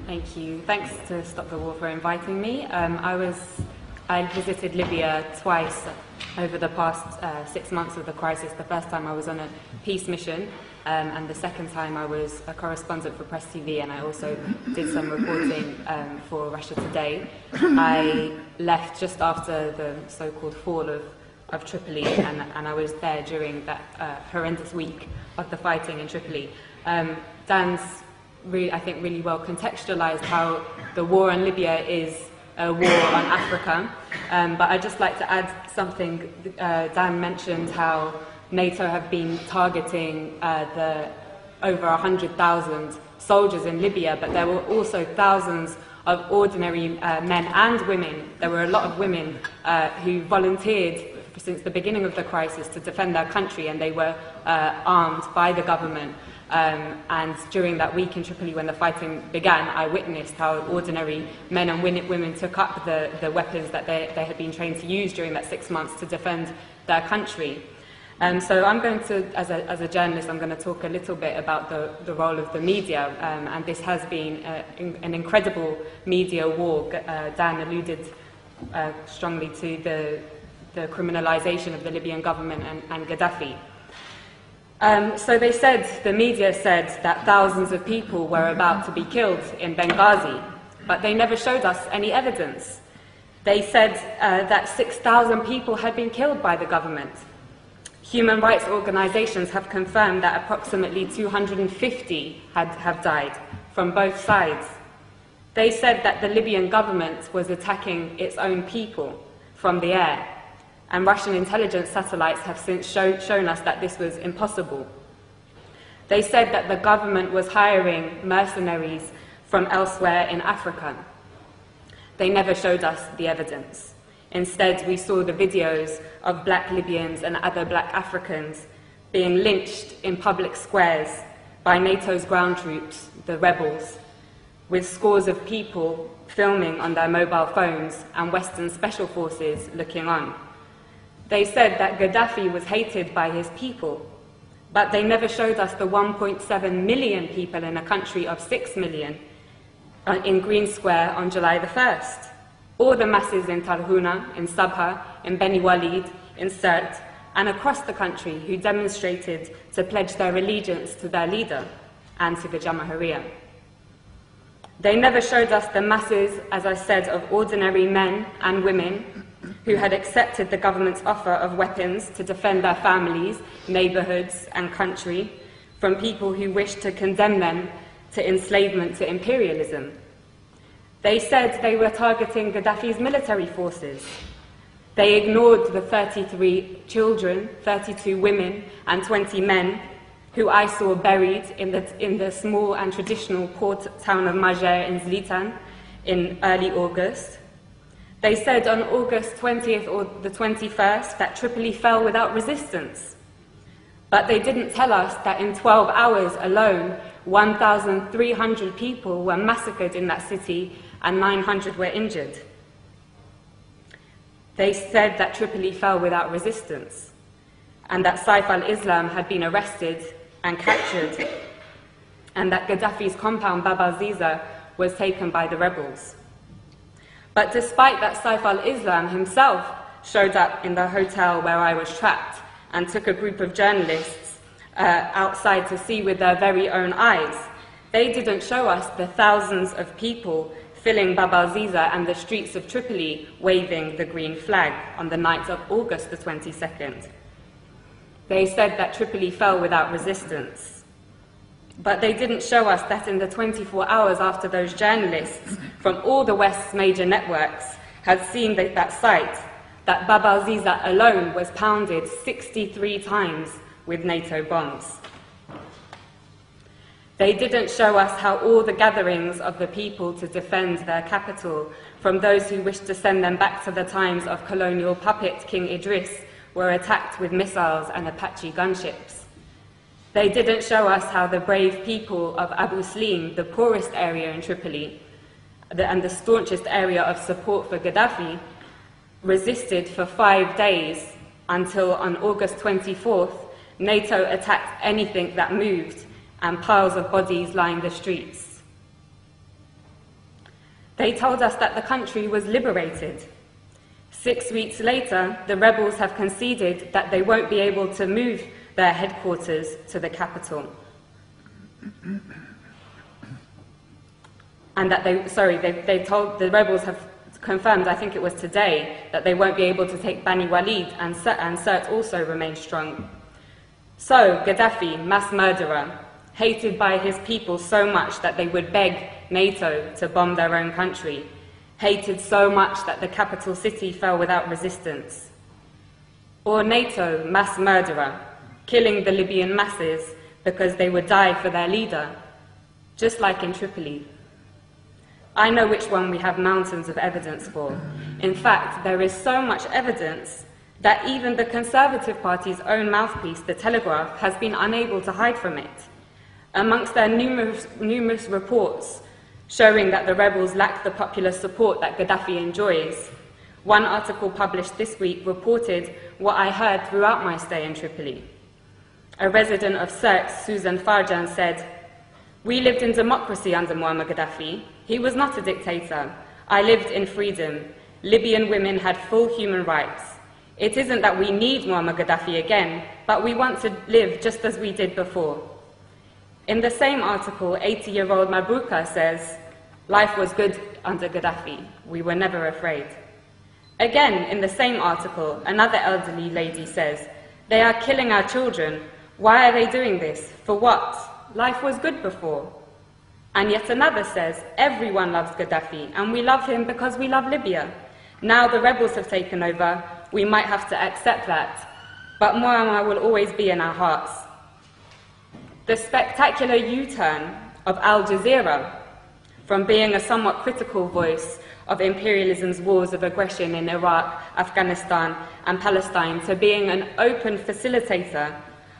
Thank you. Thanks to Stop the War for inviting me. I visited Libya twice over the past 6 months of the crisis. The first time I was on a peace mission, and the second time I was a correspondent for Press TV, and I also did some reporting for Russia Today. I left just after the so-called fall of Tripoli, and I was there during that horrendous week of the fighting in Tripoli. Dan's I think really well contextualized how the war in Libya is a war on Africa, but I'd just like to add something. Dan mentioned how NATO have been targeting the over 100,000 soldiers in Libya, but there were also thousands of ordinary men and women. There were a lot of women who volunteered since the beginning of the crisis to defend their country, and they were armed by the government. And during that week in Tripoli when the fighting began, I witnessed how ordinary men and women took up the weapons that they had been trained to use during that 6 months to defend their country. So I'm going to, as a journalist, I'm going to talk a little bit about the role of the media, and this has been an incredible media war. Dan alluded strongly to the criminalization of the Libyan government and Gaddafi. So the media said that thousands of people were about to be killed in Benghazi, but they never showed us any evidence. They said that 6,000 people had been killed by the government. Human rights organizations have confirmed that approximately 250 have died from both sides. They said that the Libyan government was attacking its own people from the air, and Russian intelligence satellites have since shown us that this was impossible. They said that the government was hiring mercenaries from elsewhere in Africa. They never showed us the evidence. Instead, we saw the videos of black Libyans and other black Africans being lynched in public squares by NATO's ground troops, the rebels, with scores of people filming on their mobile phones and Western special forces looking on. They said that Gaddafi was hated by his people, but they never showed us the 1.7 million people in a country of 6 million in Green Square on July the 1st, or the masses in Tarhuna, in Sabha, in Beni Walid, in Sirte, and across the country who demonstrated to pledge their allegiance to their leader and to the Jamahiriya. They never showed us the masses, as I said, of ordinary men and women who had accepted the government's offer of weapons to defend their families, neighborhoods, and country from people who wished to condemn them to enslavement, to imperialism. They said they were targeting Gaddafi's military forces. They ignored the 33 children, 32 women, and 20 men who I saw buried in the small and traditional port town of Majer in Zlitan in early August. They said on August 20th or the 21st that Tripoli fell without resistance. But they didn't tell us that in 12 hours alone, 1,300 people were massacred in that city and 900 were injured. They said that Tripoli fell without resistance and that Saif al-Islam had been arrested and captured and that Gaddafi's compound Bab al-Ziza was taken by the rebels. But despite that, Saif al-Islam himself showed up in the hotel where I was trapped and took a group of journalists outside to see with their very own eyes. They didn't show us the thousands of people filling Bab al-Ziza and the streets of Tripoli waving the green flag on the night of August the 22nd. They said that Tripoli fell without resistance. But they didn't show us that in the 24 hours after those journalists from all the West's major networks had seen that site, that Bab al-Ziza alone was pounded 63 times with NATO bombs. They didn't show us how all the gatherings of the people to defend their capital, from those who wished to send them back to the times of colonial puppet King Idris, were attacked with missiles and Apache gunships. They didn't show us how the brave people of Abu Slim, the poorest area in Tripoli, and the staunchest area of support for Gaddafi, resisted for 5 days until on August 24th, NATO attacked anything that moved and piles of bodies lined the streets. They told us that the country was liberated. 6 weeks later, the rebels have conceded that they won't be able to move their headquarters to the capital. And that the rebels have confirmed, I think it was today, that they won't be able to take Bani Walid, and Sirte also remains strong. So, Gaddafi, mass murderer, hated by his people so much that they would beg NATO to bomb their own country, hated so much that the capital city fell without resistance. Or NATO, mass murderer, killing the Libyan masses because they would die for their leader, just like in Tripoli. I know which one we have mountains of evidence for. In fact, there is so much evidence that even the Conservative Party's own mouthpiece, The Telegraph, has been unable to hide from it. Amongst their numerous reports showing that the rebels lack the popular support that Gaddafi enjoys, one article published this week reported what I heard throughout my stay in Tripoli. A resident of Sirte, Susan Farjan, said, "We lived in democracy under Muammar Gaddafi. He was not a dictator. I lived in freedom. Libyan women had full human rights. It isn't that we need Muammar Gaddafi again, but we want to live just as we did before." In the same article, 80-year-old Mabruka says, "Life was good under Gaddafi. We were never afraid." Again, in the same article, another elderly lady says, "They are killing our children. Why are they doing this? For what? Life was good before." And yet another says, "Everyone loves Gaddafi, and we love him because we love Libya. Now the rebels have taken over, we might have to accept that, but Muammar will always be in our hearts." The spectacular U-turn of Al Jazeera, from being a somewhat critical voice of imperialism's wars of aggression in Iraq, Afghanistan, and Palestine, to being an open facilitator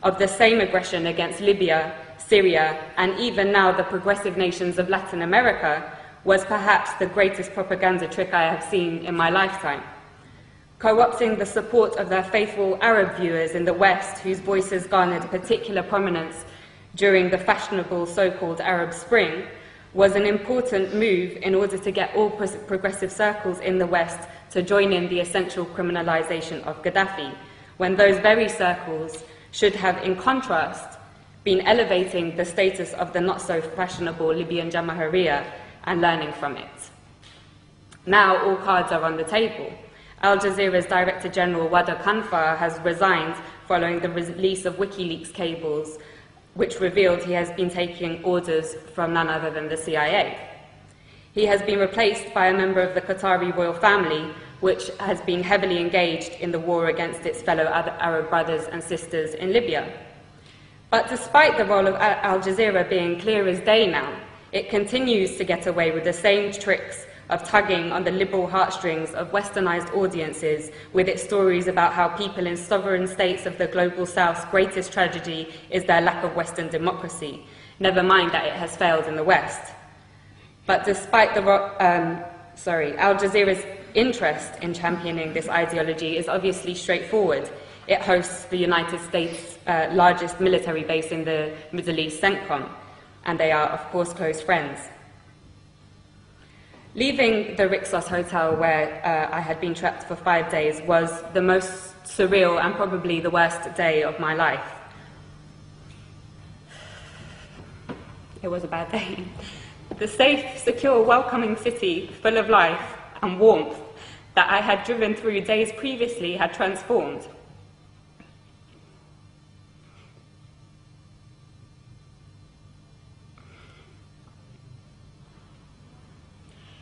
of the same aggression against Libya, Syria, and even now the progressive nations of Latin America, was perhaps the greatest propaganda trick I have seen in my lifetime. Co-opting the support of their faithful Arab viewers in the West, whose voices garnered particular prominence during the fashionable so-called Arab Spring, was an important move in order to get all progressive circles in the West to join in the essential criminalization of Gaddafi, when those very circles should have, in contrast, been elevating the status of the not-so-fashionable Libyan Jamahiriya and learning from it. Now all cards are on the table. Al Jazeera's Director General Wada Kanfar has resigned following the release of WikiLeaks cables, which revealed he has been taking orders from none other than the CIA. He has been replaced by a member of the Qatari royal family, which has been heavily engaged in the war against its fellow Arab brothers and sisters in Libya. But despite the role of Al Jazeera being clear as day now, it continues to get away with the same tricks of tugging on the liberal heartstrings of westernized audiences with its stories about how people in sovereign states of the global south's greatest tragedy is their lack of Western democracy, never mind that it has failed in the West. But despite Al Jazeera's interest in championing this ideology is obviously straightforward. It hosts the United States' largest military base in the Middle East, CENTCOM, and they are, of course, close friends. Leaving the Rixos Hotel, where I had been trapped for 5 days, was the most surreal and probably the worst day of my life. It was a bad day. The safe, secure, welcoming city, full of life and warmth that I had driven through days previously had transformed.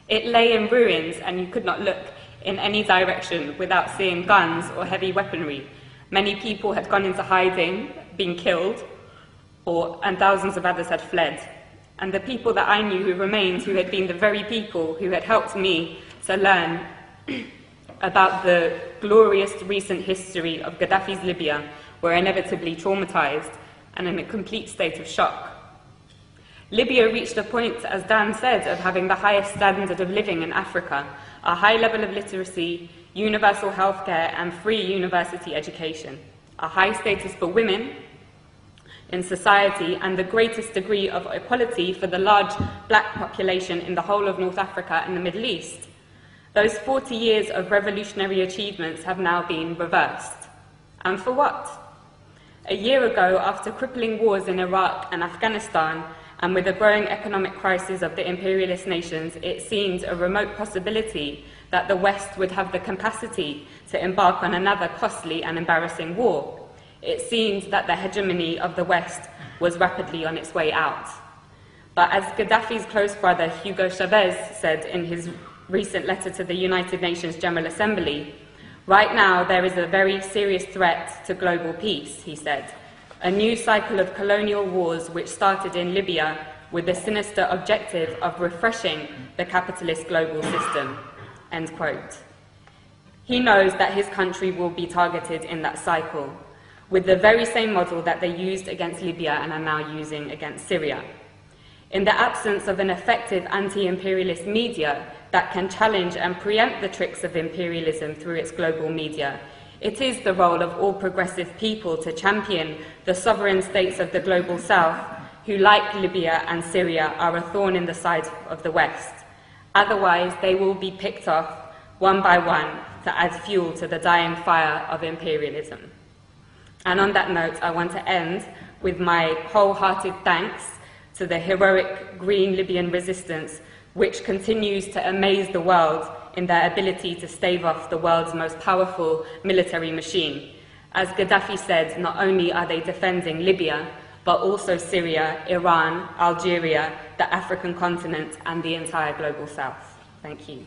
It lay in ruins, and you could not look in any direction without seeing guns or heavy weaponry. Many people had gone into hiding, been killed, and thousands of others had fled. And the people that I knew who remained, who had been the very people who had helped me to learn about the glorious recent history of Gaddafi's Libya, were inevitably traumatized and in a complete state of shock. Libya reached a point, as Dan said, of having the highest standard of living in Africa, a high level of literacy, universal healthcare, and free university education, a high status for women, in society and the greatest degree of equality for the large black population in the whole of North Africa and the Middle East. Those 40 years of revolutionary achievements have now been reversed. And for what? A year ago, after crippling wars in Iraq and Afghanistan, and with the growing economic crisis of the imperialist nations, it seemed a remote possibility that the West would have the capacity to embark on another costly and embarrassing war. It seemed that the hegemony of the West was rapidly on its way out. But as Gaddafi's close brother Hugo Chavez said in his recent letter to the United Nations General Assembly, right now there is a very serious threat to global peace, he said. A new cycle of colonial wars which started in Libya with the sinister objective of refreshing the capitalist global system. End quote. He knows that his country will be targeted in that cycle, with the very same model that they used against Libya and are now using against Syria. In the absence of an effective anti-imperialist media that can challenge and preempt the tricks of imperialism through its global media, it is the role of all progressive people to champion the sovereign states of the global south, who, like Libya and Syria, are a thorn in the side of the West. Otherwise, they will be picked off one by one to add fuel to the dying fire of imperialism. And on that note, I want to end with my wholehearted thanks to the heroic Green Libyan resistance, which continues to amaze the world in their ability to stave off the world's most powerful military machine. As Gaddafi said, not only are they defending Libya, but also Syria, Iran, Algeria, the African continent, and the entire global south. Thank you.